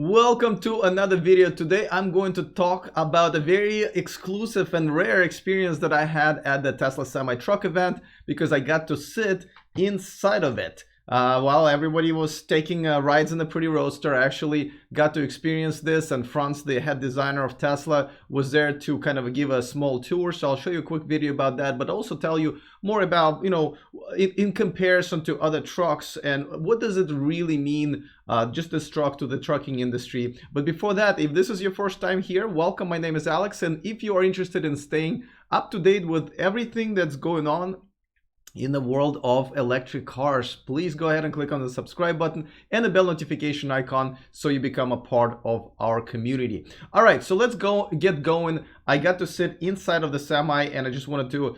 Welcome to another video. Today I'm going to talk about a very exclusive and rare experience that I had at the Tesla Semi Truck event because I got to sit inside of it. While everybody was taking rides in the Pretty Roadster, I actually got to experience this, and Franz, the head designer of Tesla, was there to kind of give a small tour. So I'll show you a quick video about that, but also tell you more about, in comparison to other trucks and what does it really mean, just this truck to the trucking industry. But before that, if this is your first time here, welcome. My name is Alex, and if you are interested in staying up to date with everything that's going on in the world of electric cars, please go ahead and click on the subscribe button and the bell notification icon so you become a part of our community. All right, so let's get going. I got to sit inside of the Semi, and I just wanted to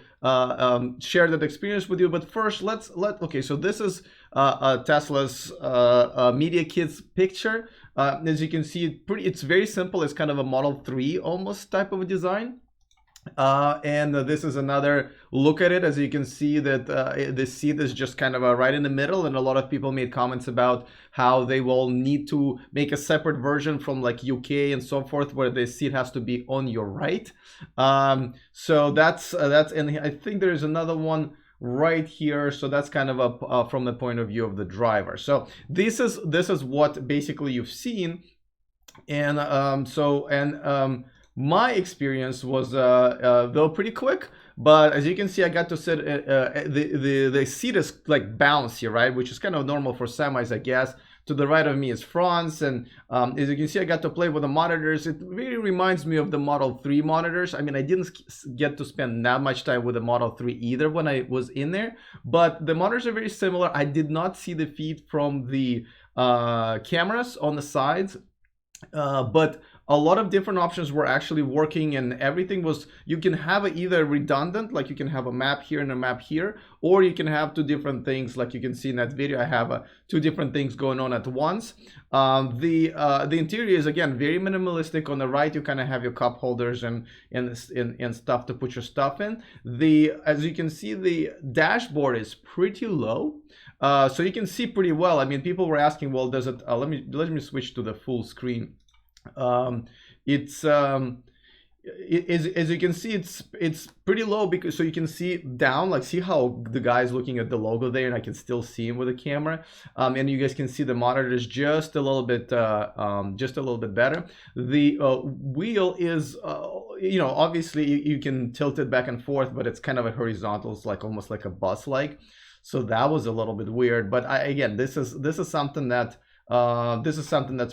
share that experience with you. But first, okay, so this is Tesla's media kits picture. As you can see, it's very simple. It's kind of a Model 3 almost type of a design. And this is another look at it. As you can see that the seat is just kind of right in the middle, and a lot of people made comments about how they will need to make a separate version from like UK and so forth where the seat has to be on your right. So that's and I think there's another one right here, so that's kind of from the point of view of the driver. So this is what basically you've seen, and my experience was though pretty quick, but as you can see, I got to sit. The seat is like bouncy, right, which is kind of normal for semis, I guess. To the right of me is Franz, and as you can see, I got to play with the monitors. It really reminds me of the Model 3 monitors. I mean, I didn't get to spend that much time with the Model 3 either when I was in there, but the monitors are very similar. I did not see the feed from the cameras on the sides, but a lot of different options were actually working, and everything was, you can have it either redundant, like you can have a map here and a map here, or you can have two different things. Like you can see in that video, I have two different things going on at once. The interior is again very minimalistic. On the right, you kind of have your cup holders and stuff to put your stuff in. As you can see, the dashboard is pretty low, so you can see pretty well. I mean, people were asking, well, does it? Let me switch to the full screen. As you can see, it's pretty low, because so you can see down, like see how the guy's looking at the logo there, and I can still see him with the camera, and you guys can see the monitors just a little bit better. The wheel is obviously you can tilt it back and forth, but it's kind of a horizontal. It's like almost like a bus like, so that was a little bit weird. But again, this is something that's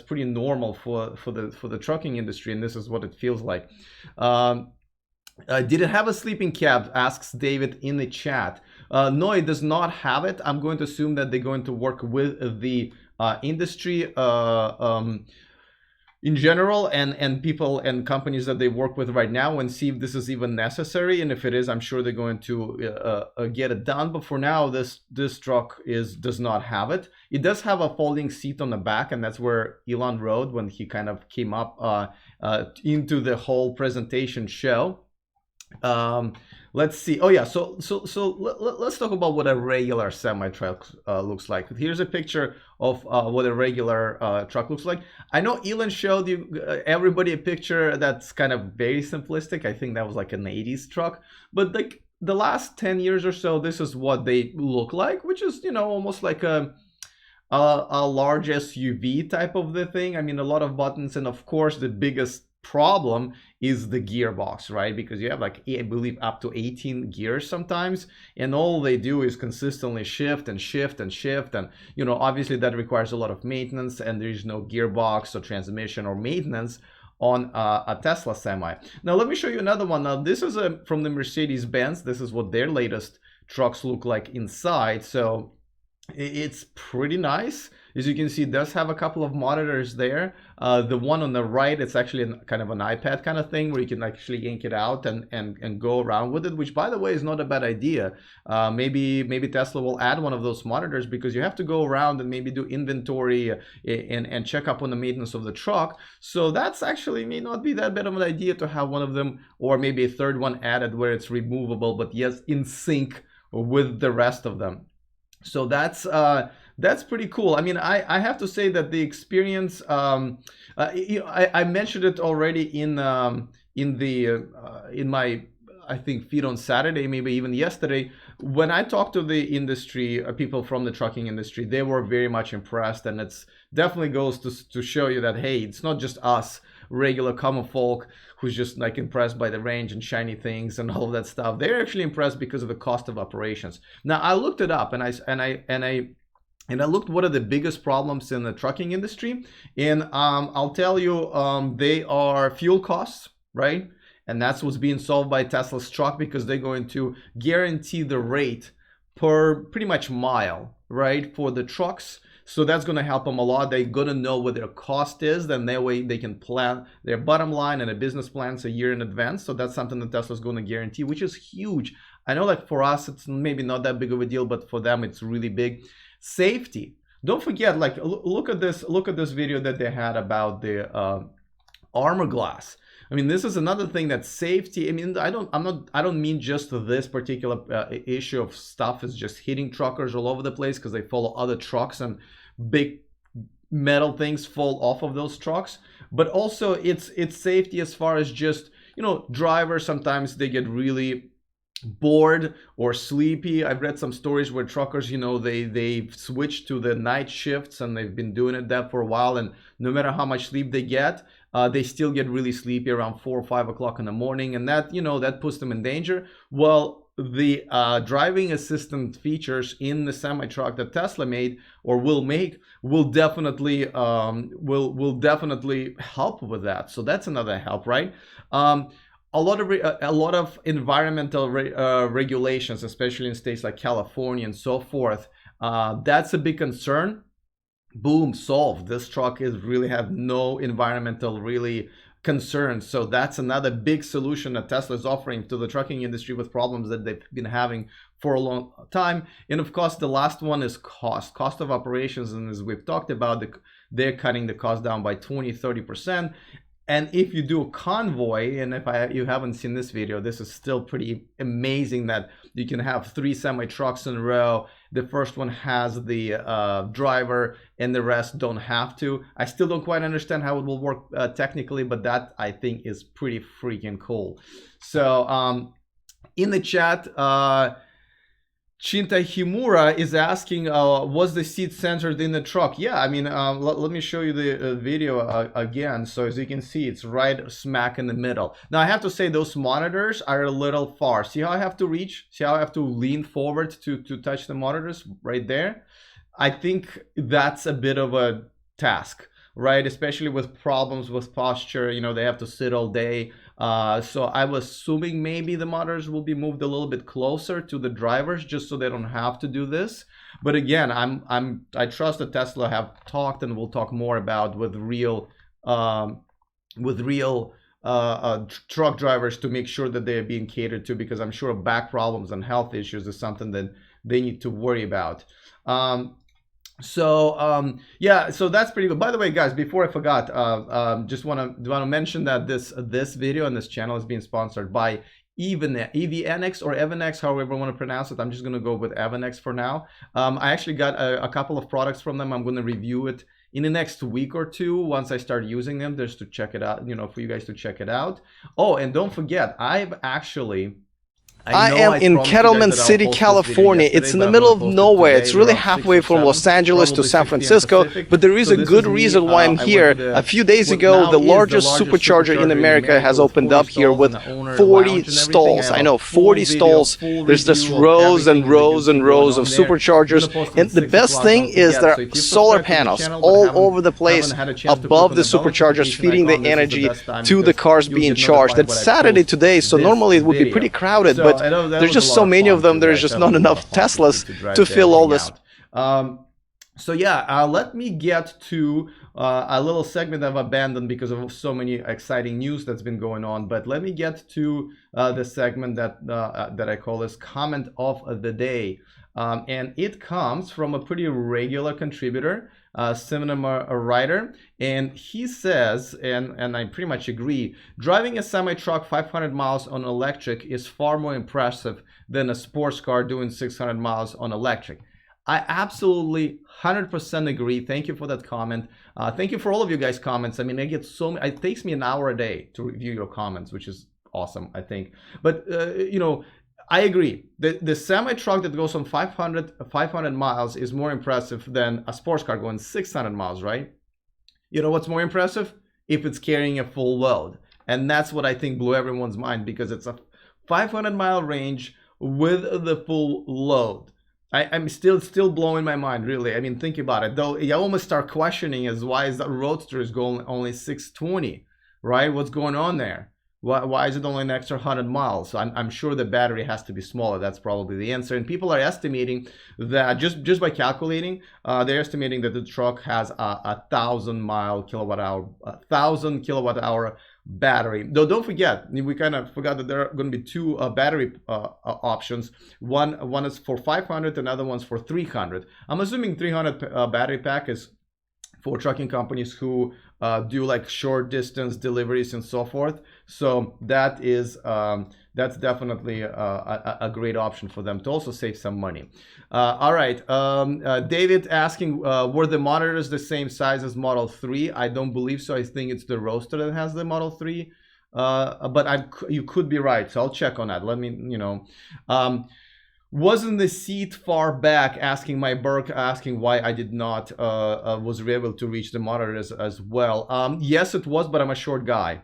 pretty normal for the trucking industry, and this is what it feels like. Did it have a sleeping cab, asks David in the chat. No, it does not have it. I'm going to assume that they're going to work with the industry in general, and people and companies that they work with right now, and see if this is even necessary. And if it is, I'm sure they're going to get it done. But for now, this truck does not have it. It does have a folding seat on the back, and that's where Elon rode when he kind of came up into the whole presentation show. Let's see. Oh yeah, so let's talk about what a regular semi truck looks like. Here's a picture of what a regular truck looks like. I know Elon showed you everybody a picture that's kind of very simplistic. I think that was like an 80s truck, but like the last 10 years or so, this is what they look like, which is almost like a large SUV type of the thing. I mean, a lot of buttons, and of course the biggest problem is the gearbox, right? Because you have like, I believe, up to 18 gears sometimes, and all they do is consistently shift and shift and shift, and obviously that requires a lot of maintenance, and there is no gearbox or transmission or maintenance on a Tesla Semi. Now let me show you another one. Now this is from the Mercedes-Benz. This is what their latest trucks look like inside, so it's pretty nice. As you can see, it does have a couple of monitors there. The one on the right, it's actually kind of an iPad kind of thing where you can actually yank it out and go around with it, which, by the way, is not a bad idea. Maybe Tesla will add one of those monitors, because you have to go around and maybe do inventory and check up on the maintenance of the truck. So that's actually may not be that bad of an idea to have one of them, or maybe a third one added where it's removable, but yes, in sync with the rest of them. So that's that's pretty cool. I mean, I have to say that the experience, I mentioned it already in my, I think, feed on Saturday, maybe even yesterday. When I talked to the industry, people from the trucking industry, they were very much impressed, and it's definitely goes to show you that, hey, it's not just us regular common folk who's just like impressed by the range and shiny things and all of that stuff. They're actually impressed because of the cost of operations. Now I looked it up, and I looked what are the biggest problems in the trucking industry, and I'll tell you, they are fuel costs, right? And that's what's being solved by Tesla's truck, because they're going to guarantee the rate per pretty much mile, right, for the trucks. So that's going to help them a lot. They're going to know what their cost is. Then that way they can plan their bottom line and a business plans a year in advance. So that's something that Tesla's going to guarantee, which is huge. I know, like, for us, it's maybe not that big of a deal, but for them, it's really big. Safety. Don't forget, like, look at this video that they had about the armor glass. I mean, this is another thing, that safety. I mean, I don't mean just this particular issue of stuff is just hitting truckers all over the place because they follow other trucks and big metal things fall off of those trucks, but also it's safety as far as just, you know, drivers, sometimes they get really bored or sleepy. I've read some stories where truckers, you know, they switch to the night shifts, and they've been doing that for a while, and no matter how much sleep they get, they still get really sleepy around 4 or 5 o'clock in the morning, and that, you know, that puts them in danger. Well, the driving assistant features in the semi truck that Tesla made or will make will definitely help with that. So that's another help, right? A lot of environmental regulations, especially in states like California and so forth. That's a big concern. Boom, solved. This truck is really have no environmental really concerns. So that's another big solution that Tesla is offering to the trucking industry with problems that they've been having for a long time. And of course, the last one is cost of operations. And as we've talked about, they're cutting the cost down by 20-30%. And if you do a convoy, and if you haven't seen this video, this is still pretty amazing that you can have 3 semi trucks in a row. The first one has the driver and the rest don't have to. I still don't quite understand how it will work technically, but that I think is pretty freaking cool. So in the chat, Shinta Himura is asking, was the seat centered in the truck? Yeah, I mean, let me show you the video again. So as you can see, it's right smack in the middle. Now I have to say those monitors are a little far. See how I have to reach? See how I have to lean forward to touch the monitors right there? I think that's a bit of a task, right? Especially with problems with posture, you know, they have to sit all day. So I was assuming maybe the monitors will be moved a little bit closer to the drivers just so they don't have to do this. But again, I trust that Tesla have talked and we'll talk more about with real truck drivers to make sure that they are being catered to, because I'm sure back problems and health issues is something that they need to worry about. Yeah, so that's pretty good. By the way, guys, before I forgot, just want to mention that this video and this channel is being sponsored by EVNX or Evanex, however you want to pronounce it. I'm just going to go with Evanex for now. I actually got a couple of products from them. I'm going to review it in the next week or two once I start using them, just to check it out, you know, for you guys to check it out. Oh, and don't forget, I am in Kettleman City, California. It's in the middle of nowhere. It's really halfway from Los Angeles to San Francisco, but there is a good reason why I'm here. A few days ago, the largest supercharger in America has opened up here with 40 stalls. I know, 40 stalls. There's just rows and rows and rows of superchargers. And the best thing is there are solar panels all over the place above the superchargers, feeding the energy to the cars being charged. It's Saturday today, so normally it would be pretty crowded, but there's just so many of them, there's just not enough Teslas to fill all this. So yeah, let me get to a little segment I've abandoned because of so many exciting news that's been going on. But let me get to the segment that I call this comment of the day. And it comes from a pretty regular contributor, cinema writer, and he says, and I pretty much agree, driving a semi-truck 500 miles on electric is far more impressive than a sports car doing 600 miles on electric. I absolutely 100% agree. Thank you for that comment. Thank you for all of you guys' comments. I mean, I get so many. It takes me an hour a day to review your comments, which is awesome, I think. But you know, I agree. The semi truck that goes on 500 miles is more impressive than a sports car going 600 miles, right? You know what's more impressive? If it's carrying a full load. And that's what I think blew everyone's mind, because it's a 500-mile range with the full load. I'm still blowing my mind, really. I mean, think about it. Though you almost start questioning is why is that Roadster is going only 620, right? What's going on there? Why is it only an extra 100 miles? I'm sure the battery has to be smaller. That's probably the answer. And people are estimating that just by calculating, they're estimating that the truck has a 1,000 kilowatt hour battery. Though don't forget, we kind of forgot that there are going to be two battery options. One is for 500, another one's for 300. I'm assuming 300 battery pack is for trucking companies who do like short distance deliveries and so forth. So that is that's definitely a great option for them to also save some money. All right, David asking, were the monitors the same size as Model 3? I don't believe so. I think it's the Roadster that has the Model 3. But you could be right, so I'll check on that. Let me, you know. Wasn't the seat far back? Asking my Burke, asking why I did not was able to reach the monitors as well. Yes, it was, but I'm a short guy.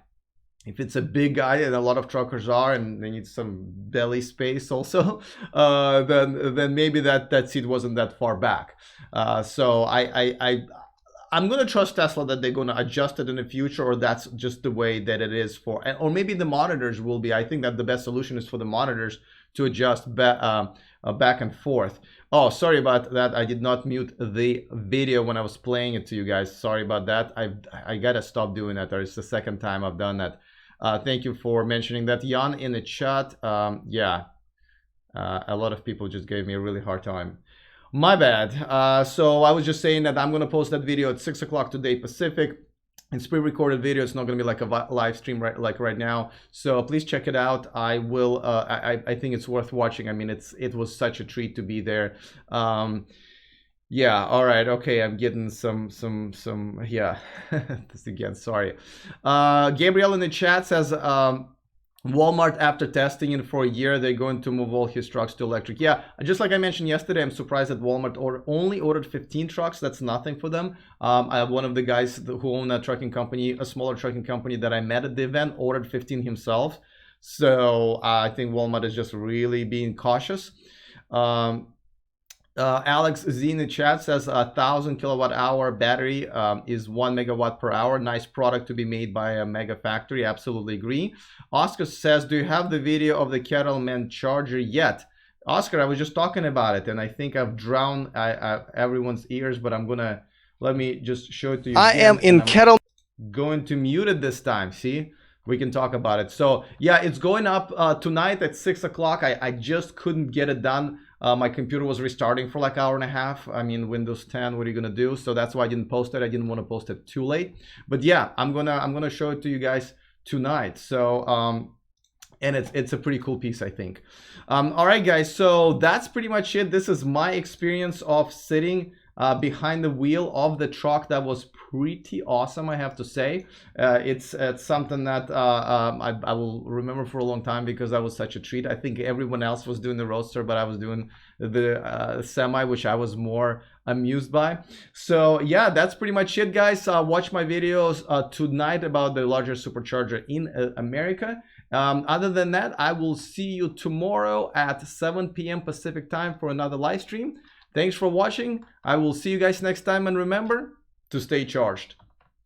If it's a big guy, and a lot of truckers are, and they need some belly space also, then maybe that seat wasn't that far back. So I'm gonna trust Tesla that they're gonna adjust it in the future, or that's just the way that it is for, or maybe the monitors will be. I think that the best solution is for the monitors to adjust back and forth. Oh, sorry about that. I did not mute the video when I was playing it to you guys. Sorry about that. I gotta stop doing that. It's the second time I've done that. Thank you for mentioning that, Jan, in the chat. Yeah, a lot of people just gave me a really hard time. My bad. So I was just saying that I'm gonna post that video at 6 o'clock today Pacific. It's pre-recorded video. It's not going to be like a live stream right now. So please check it out. I will. I think it's worth watching. I mean, it was such a treat to be there. Yeah. All right. Okay. I'm getting some. Yeah. This again. Sorry. Gabriel in the chat says, Walmart, after testing it for a year, they're going to move all his trucks to electric. Yeah, just like I mentioned yesterday, I'm surprised that Walmart only ordered 15 trucks. That's nothing for them. I have one of the guys who own a trucking company, a smaller trucking company that I met at the event, ordered 15 himself. So I think Walmart is just really being cautious. Alex Z in the chat says 1,000 kilowatt hour battery is 1 megawatt per hour. Nice product to be made by a mega factory. Absolutely agree. Oscar says, do you have the video of the Kettleman charger yet? Oscar, I was just talking about it, and I think I've drowned everyone's ears, but let me just show it to you. I am in Kettleman. Going to mute it this time. See? We can talk about it. So yeah, it's going up tonight at 6 o'clock. I just couldn't get it done. My computer was restarting for like an hour and a half. I mean, Windows 10, what are you gonna do? So that's why I didn't post it. I didn't want to post it too late. But yeah, I'm gonna show it to you guys tonight. So and it's a pretty cool piece, I think. All right, guys. So that's pretty much it. This is my experience of sitting behind the wheel of the truck. That was pretty awesome, I have to say. It's something that I will remember for a long time, because that was such a treat. I think everyone else was doing the Roadster, but I was doing the Semi, which I was more amused by. So yeah, that's pretty much it, guys. Watch my videos tonight about the larger supercharger in America. Other than that, I will see you tomorrow at 7 p.m. Pacific time for another live stream. Thanks for watching. I will see you guys next time, and remember to stay charged.